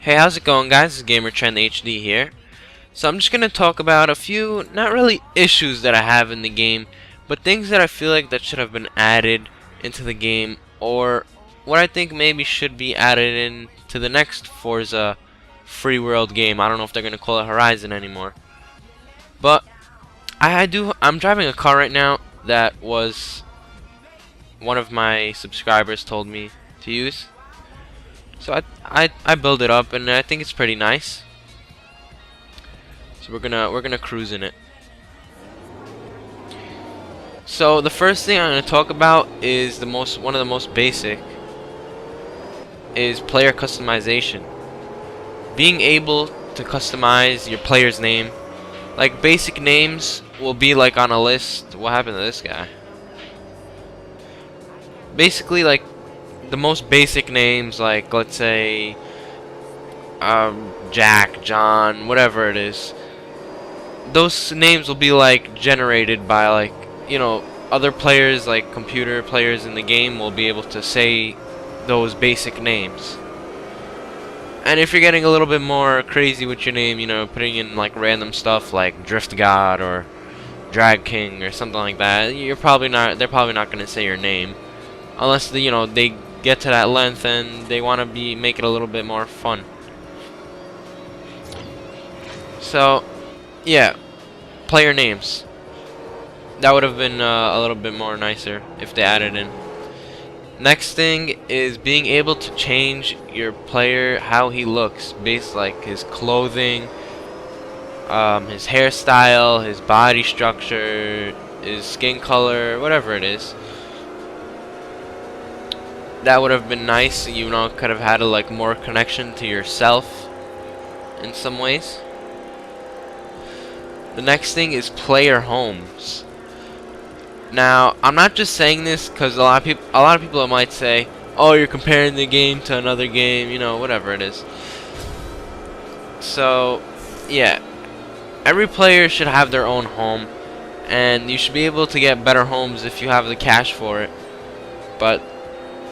Hey, how's it going, guys? This is GamerTrend HD here. So I'm just gonna talk about a few, not really issues that I have in the game, but things that I feel like that should have been added into the game, or what I think maybe should be added in to the next Forza free world game. I don't know if they're gonna call it Horizon anymore. But I'm driving a car right now that was one of my subscribers told me to use. So I build it up and I think it's pretty nice. So we're gonna cruise in it. So the first thing I'm gonna talk about is one of the most basic is player customization. Being able to customize your player's name. Like basic names will be like on a list. What happened to this guy? Basically like the most basic names, like let's say Jack, John, whatever it is, those names will be like generated by like, you know, other players, like computer players in the game will be able to say those basic names. And if you're getting a little bit more crazy with your name, you know, putting in like random stuff like Drift God or Drag King or something like that, they're probably not going to say your name unless they get to that length and they want to make it a little bit more fun. So yeah, player names, that would have been a little bit more nicer if they added in. Next thing is being able to change your player how he looks based like his clothing, his hairstyle, his body structure, his skin color, whatever it is. That would have been nice. You know, could have had a like more connection to yourself in some ways. The next thing is player homes. Now, I'm not just saying this because a lot of people might say, "Oh, you're comparing the game to another game," you know, whatever it is. So, yeah, every player should have their own home, and you should be able to get better homes if you have the cash for it. But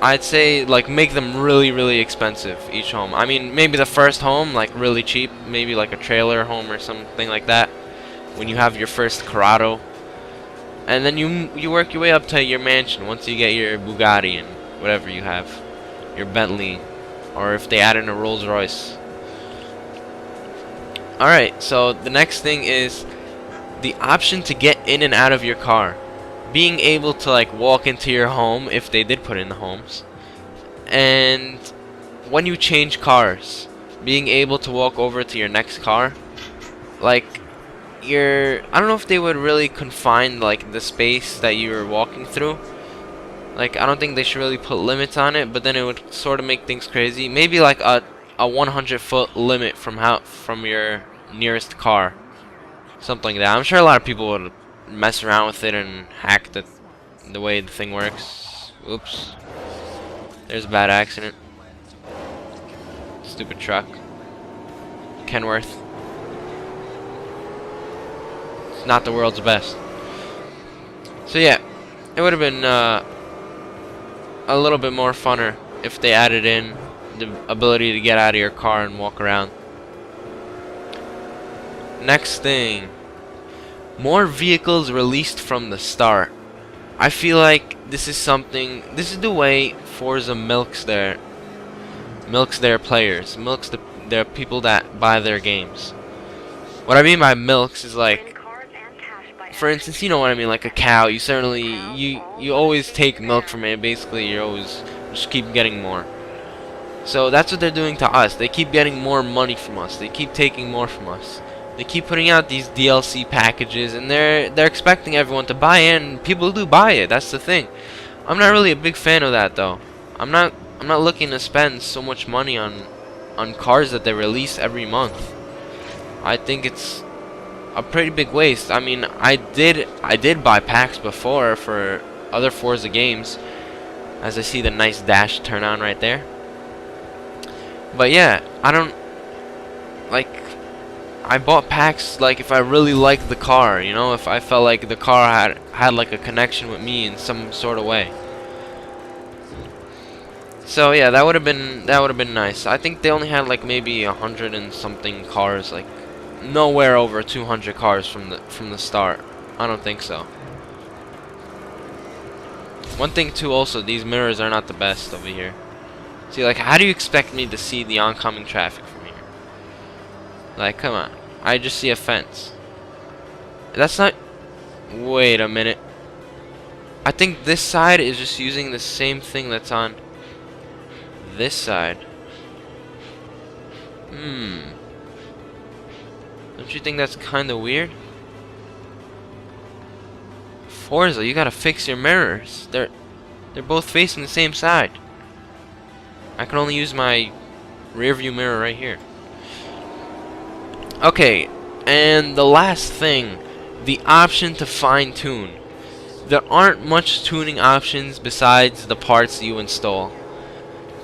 I'd say like make them really expensive, each home. I mean, maybe the first home like really cheap, maybe like a trailer home or something like that when you have your first Corrado. And then you work your way up to your mansion once you get your Bugatti and whatever you have, your Bentley, or if they add in a Rolls Royce. Alright, so the next thing is the option to get in and out of your car. Being able to like walk into your home if they did put in the homes, and when you change cars, being able to walk over to your next car. Like I don't know if they would really confine like the space that you're walking through. Like I don't think they should really put limits on it, but then it would sort of make things crazy. Maybe like a 100-foot limit from your nearest car, something like that. I'm sure a lot of people would mess around with it and hack the way the thing works. Oops. There's a bad accident. Stupid truck. Kenworth. It's not the world's best. So yeah, it would have been a little bit more funner if they added in the ability to get out of your car and walk around. Next thing, more vehicles released from the start. I feel like this is the way Forza milks their players, milks the people that buy their games. What I mean by milks is like, for instance, you know what I mean, like a cow. You always take milk from it. Basically, you always just keep getting more. So that's what they're doing to us. They keep getting more money from us. They keep taking more from us. They keep putting out these DLC packages, and they're expecting everyone to buy it, and people do buy it. That's the thing. I'm not really a big fan of that though. I'm not looking to spend so much money on cars that they release every month. I think it's a pretty big waste. I mean, I did buy packs before for other Forza games, as I see the nice dash turn on right there. But yeah, I bought packs like if I really liked the car, you know, if I felt like the car had like a connection with me in some sort of way. So yeah, that would have been nice. I think they only had like maybe 100 and something cars, like nowhere over 200 cars from the start. I don't think so. One thing too, also, these mirrors are not the best over here. See, like, how do you expect me to see the oncoming traffic from here? Like, come on. I just see a fence. That's not... Wait a minute. I think this side is just using the same thing that's on this side. Don't you think that's kind of weird? Forza, you gotta fix your mirrors. They're both facing the same side. I can only use my rear view mirror right here. Okay, and the last thing, the option to fine tune. There aren't much tuning options besides the parts you install.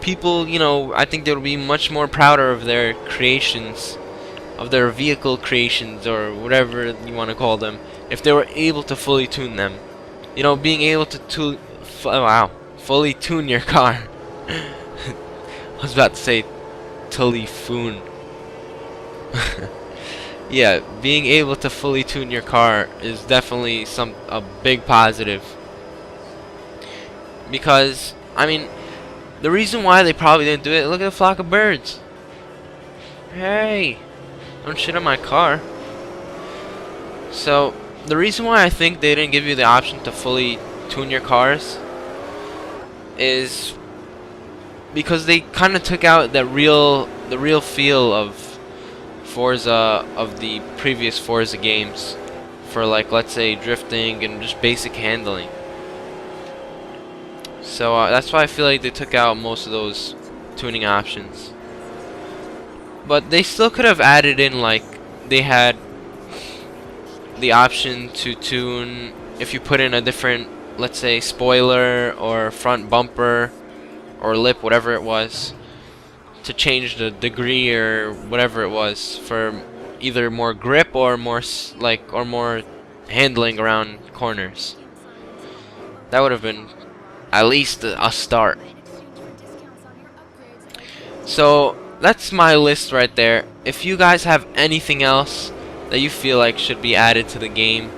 People, you know, I think they would be much more prouder of their creations, of their vehicle creations, or whatever you want to call them, if they were able to fully tune them. You know, being able to fully tune your car. I was about to say Telefoon. Yeah, being able to fully tune your car is definitely a big positive. Because, I mean, the reason why they probably didn't do it, look at the flock of birds. Hey, don't shit on my car. So, the reason why I think they didn't give you the option to fully tune your cars is because they kind of took out the real feel of Forza, of the previous Forza games, for, like, let's say drifting and just basic handling. So that's why I feel like they took out most of those tuning options. But they still could have added in, like, they had the option to tune if you put in a different, let's say, spoiler or front bumper or lip, whatever it was, to change the degree or whatever it was for either more grip or more more handling around corners. That would have been at least a start. So that's my list right there. If you guys have anything else that you feel like should be added to the game,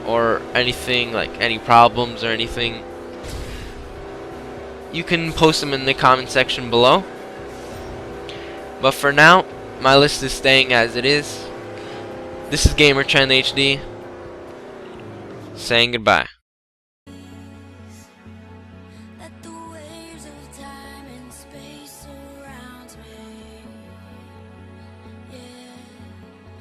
or anything, like any problems or anything, you can post them in the comment section below. But for now, my list is staying as it is. This is GamerTrend HD saying goodbye.